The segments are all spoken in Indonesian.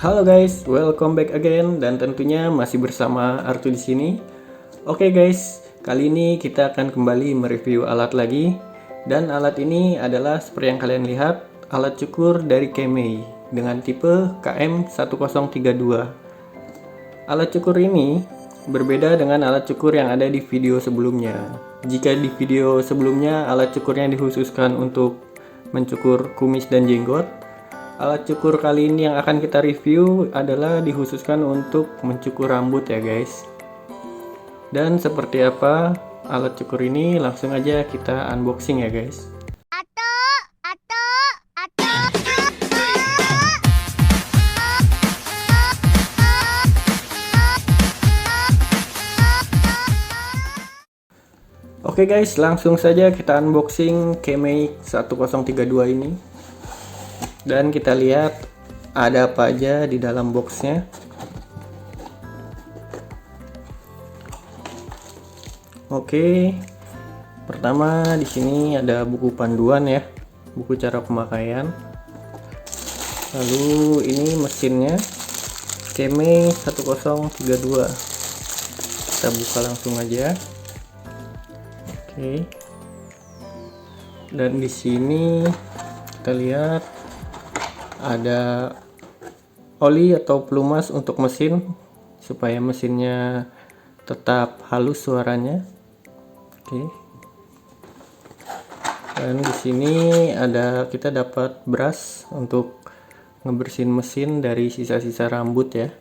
Halo guys, welcome back again dan tentunya masih bersama Artu di sini. Oke guys, kali ini kita akan kembali mereview alat lagi dan alat ini adalah seperti yang kalian lihat, alat cukur dari Kemei dengan tipe KM1032. Alat cukur ini berbeda dengan alat cukur yang ada di video sebelumnya. Jika di video sebelumnya alat cukurnya dikhususkan untuk mencukur kumis dan jenggot, alat cukur kali ini yang akan kita review adalah dikhususkan untuk mencukur rambut ya guys. Dan seperti apa alat cukur ini, langsung aja kita unboxing ya guys. Oke guys, langsung saja kita unboxing Kemei 1032 ini. Dan kita lihat ada apa aja di dalam boxnya. Oke, pertama di sini ada buku panduan ya, buku cara pemakaian. Lalu ini mesinnya Kemei 1032. Kita buka langsung aja. Oke. Dan di sini kita lihat ada oli atau pelumas untuk mesin supaya mesinnya tetap halus suaranya. Oke. Dan di sini kita dapat brush untuk ngebersihin mesin dari sisa-sisa rambut ya.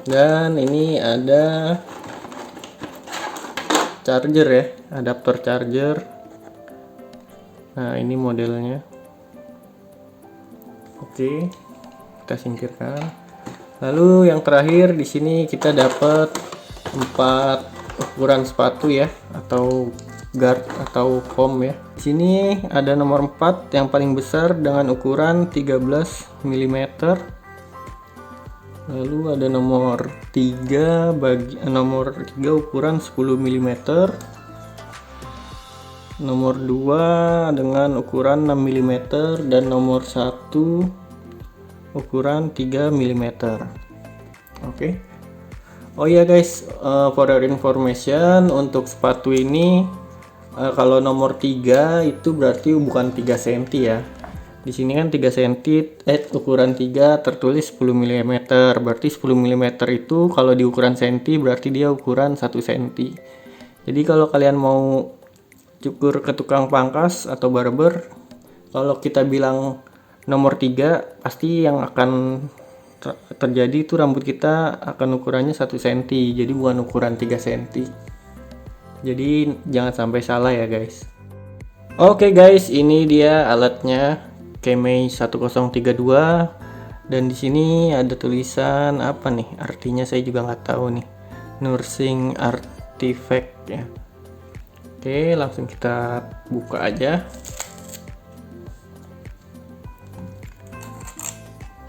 Dan ini ada charger ya, adaptor charger. Nah, ini modelnya. Oke, kita singkirkan. Lalu yang terakhir di sini kita dapat 4 ukuran sepatu ya, atau guard atau foam ya. Di sini ada nomor 4 yang paling besar dengan ukuran 13 mm. Lalu ada nomor 3 ukuran 10 mm. Nomor 2 dengan ukuran 6 mm dan nomor 1 ukuran 3 mm. Oke. Oh ya guys, for your information, untuk sepatu ini kalau nomor 3 itu berarti bukan 3 cm ya. Di sini kan 3 cm, ukuran 3 tertulis 10 mm. Berarti 10 mm itu kalau di ukuran cm berarti dia ukuran 1 cm. Jadi kalau kalian mau cukur ke tukang pangkas atau barber, kalau kita bilang nomor 3, pasti yang akan terjadi itu rambut kita akan ukurannya 1 cm, jadi bukan ukuran 3 cm. Jadi jangan sampai salah ya guys. Oke guys, ini dia alatnya Kemei 1032. Dan di sini ada tulisan apa nih? Artinya saya juga nggak tahu nih. Nursing Artifact ya. Oke, langsung kita buka aja.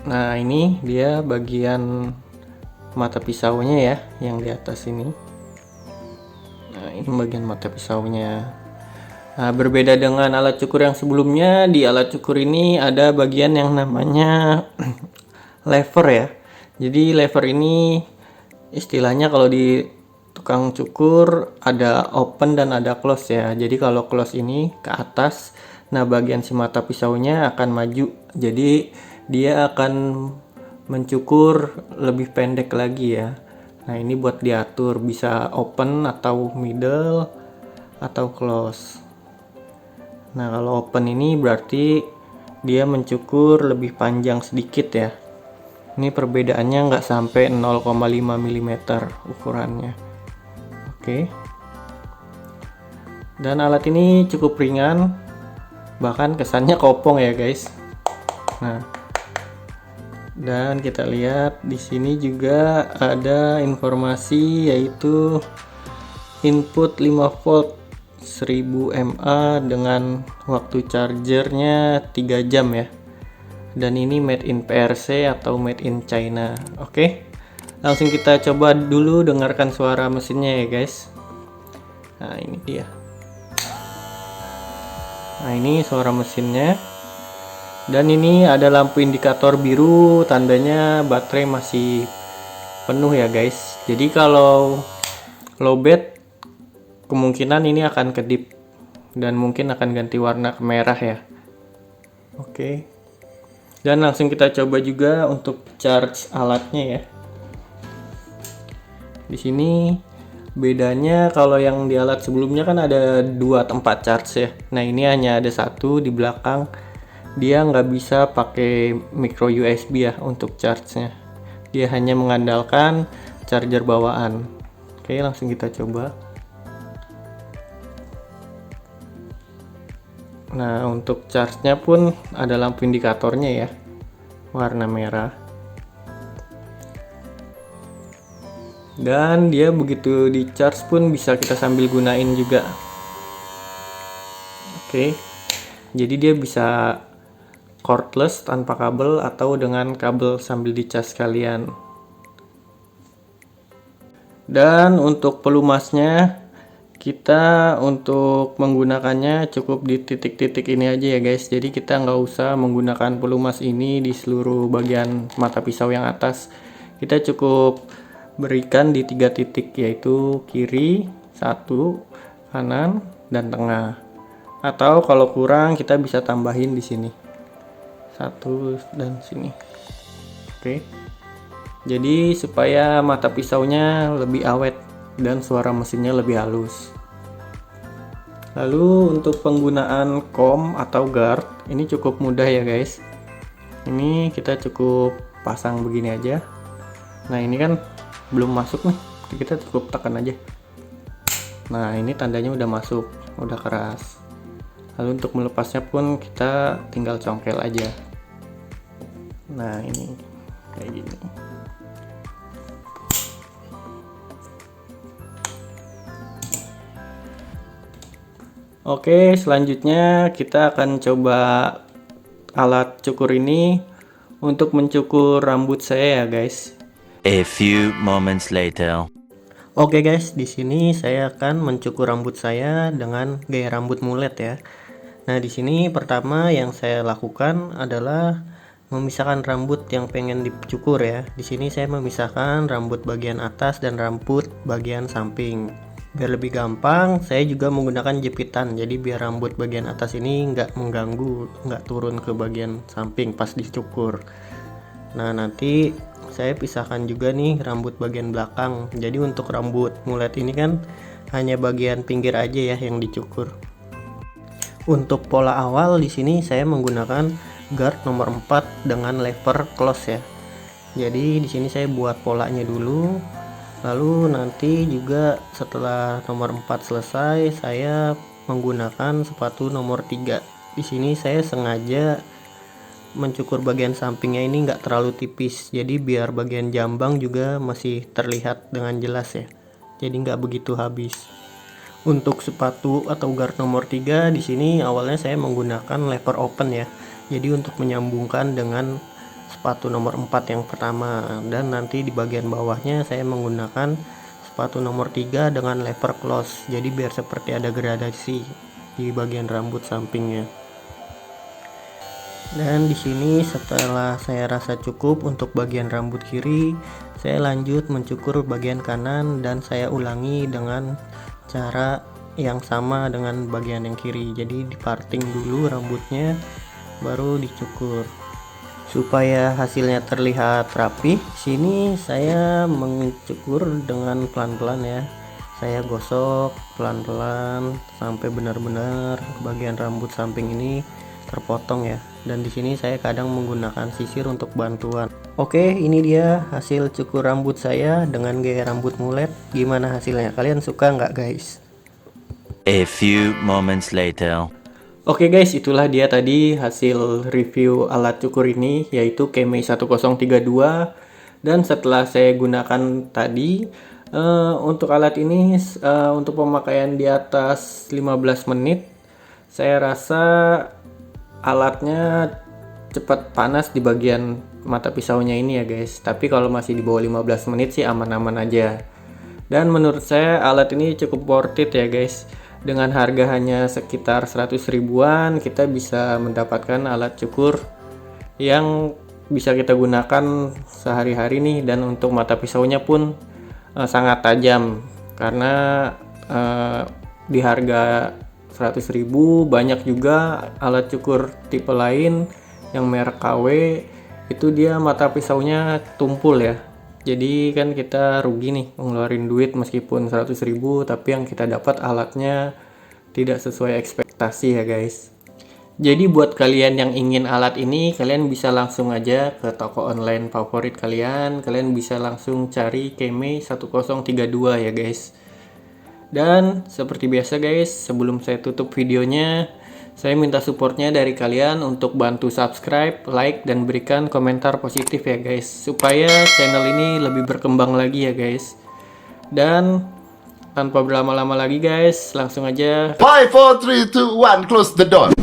Nah, ini dia bagian mata pisaunya ya, yang di atas ini. Nah, ini bagian mata pisaunya. Nah, berbeda dengan alat cukur yang sebelumnya, di alat cukur ini ada bagian yang namanya lever ya. Jadi lever ini istilahnya kalau di tukang cukur ada open dan ada close ya. Jadi kalau close ini ke atas, nah bagian si mata pisaunya akan maju. Jadi dia akan mencukur lebih pendek lagi ya. Nah, ini buat diatur bisa open atau middle atau close. Nah, kalau open ini berarti dia mencukur lebih panjang sedikit ya. Ini perbedaannya nggak sampai 0,5 mm ukurannya. Oke. Dan alat ini cukup ringan, bahkan kesannya kopong ya guys. Nah, dan kita lihat di sini juga ada informasi, yaitu input 5 volt 1000 mAh dengan waktu chargernya 3 jam ya. Dan ini made in PRC atau made in China. Oke. Langsung kita coba dulu dengarkan suara mesinnya ya guys. Nah, ini dia. Nah, ini suara mesinnya. Dan ini ada lampu indikator biru, tandanya baterai masih penuh ya guys. Jadi kalau lowbat kemungkinan ini akan kedip dan mungkin akan ganti warna ke merah ya. Oke. Dan langsung kita coba juga untuk charge alatnya ya. Di sini bedanya, kalau yang di alat sebelumnya kan ada 2 tempat charge ya. Nah ini hanya ada 1 di belakang. Dia nggak bisa pakai micro USB ya untuk charge-nya. Dia hanya mengandalkan charger bawaan. Oke, langsung kita coba. Nah untuk charge-nya pun ada lampu indikatornya ya, warna merah. Dan dia begitu di charge pun bisa kita sambil gunain juga. Oke, jadi dia bisa cordless tanpa kabel atau dengan kabel sambil dicas sekalian. Dan untuk pelumasnya, kita untuk menggunakannya cukup di titik-titik ini aja ya guys. Jadi kita nggak usah menggunakan pelumas ini di seluruh bagian mata pisau yang atas. Kita cukup berikan di 3 titik, yaitu kiri 1, kanan, dan tengah. Atau kalau kurang kita bisa tambahin di sini 1 dan sini. Oke. Jadi supaya mata pisaunya lebih awet dan suara mesinnya lebih halus. Lalu untuk penggunaan kom atau guard ini cukup mudah ya guys. Ini kita cukup pasang begini aja. Nah ini kan belum masuk nih, kita cukup tekan aja. Nah ini tandanya udah masuk, udah keras. Lalu untuk melepasnya pun kita tinggal congkel aja. Nah ini kayak gini. Oke, selanjutnya kita akan coba alat cukur ini untuk mencukur rambut saya ya guys. A few moments later. Oke guys, di sini saya akan mencukur rambut saya dengan gaya rambut mulet ya. Nah, di sini pertama yang saya lakukan adalah memisahkan rambut yang pengen dicukur ya. Di sini saya memisahkan rambut bagian atas dan rambut bagian samping. Biar lebih gampang, saya juga menggunakan jepitan. Jadi biar rambut bagian atas ini nggak mengganggu, nggak turun ke bagian samping pas dicukur. Nah, nanti saya pisahkan juga nih rambut bagian belakang. Jadi untuk rambut mulet ini kan hanya bagian pinggir aja ya yang dicukur. Untuk pola awal di sini saya menggunakan guard nomor 4 dengan lever close ya. Jadi di sini saya buat polanya dulu. Lalu nanti juga setelah nomor 4 selesai, saya menggunakan sepatu nomor 3. Di sini saya sengaja mencukur bagian sampingnya ini nggak terlalu tipis. Jadi biar bagian jambang juga masih terlihat dengan jelas ya. Jadi nggak begitu habis. Untuk sepatu atau guard nomor 3 di sini awalnya saya menggunakan lever open ya. Jadi untuk menyambungkan dengan sepatu nomor 4 yang pertama, dan nanti di bagian bawahnya saya menggunakan sepatu nomor 3 dengan lever close. Jadi biar seperti ada gradasi di bagian rambut sampingnya. Dan di sini setelah saya rasa cukup untuk bagian rambut kiri, saya lanjut mencukur bagian kanan dan saya ulangi dengan cara yang sama dengan bagian yang kiri. Jadi diparting dulu rambutnya baru dicukur supaya hasilnya terlihat rapi. Sini saya mencukur dengan pelan-pelan ya. Saya gosok pelan-pelan sampai benar-benar bagian rambut samping ini terpotong ya. Dan di sini saya kadang menggunakan sisir untuk bantuan. Oke, ini dia hasil cukur rambut saya dengan gaya rambut mulet. Gimana hasilnya? Kalian suka nggak guys? A few moments later. Oke guys, itulah dia tadi hasil review alat cukur ini, yaitu Kemei 1032. Dan setelah saya gunakan tadi, untuk alat ini untuk pemakaian di atas 15 menit, saya rasa alatnya cepat panas di bagian mata pisaunya ini ya guys. Tapi kalau masih di bawah 15 menit sih aman-aman aja. Dan menurut saya alat ini cukup worth it ya guys. Dengan harga hanya sekitar 100 ribuan, kita bisa mendapatkan alat cukur yang bisa kita gunakan sehari-hari nih, dan untuk mata pisaunya pun sangat tajam karena di harga 100.000 banyak juga alat cukur tipe lain yang merek KW itu dia mata pisaunya tumpul ya. Jadi kan kita rugi nih ngeluarin duit meskipun 100.000, tapi yang kita dapat alatnya tidak sesuai ekspektasi ya guys. Jadi buat kalian yang ingin alat ini, kalian bisa langsung aja ke toko online favorit kalian. Kalian bisa langsung cari Keme 1032 ya guys. Dan seperti biasa guys, sebelum saya tutup videonya, saya minta supportnya dari kalian untuk bantu subscribe, like, dan berikan komentar positif ya guys, supaya channel ini lebih berkembang lagi ya guys. Dan tanpa berlama-lama lagi guys, langsung aja 5, 4, 3, 2, 1, close the door.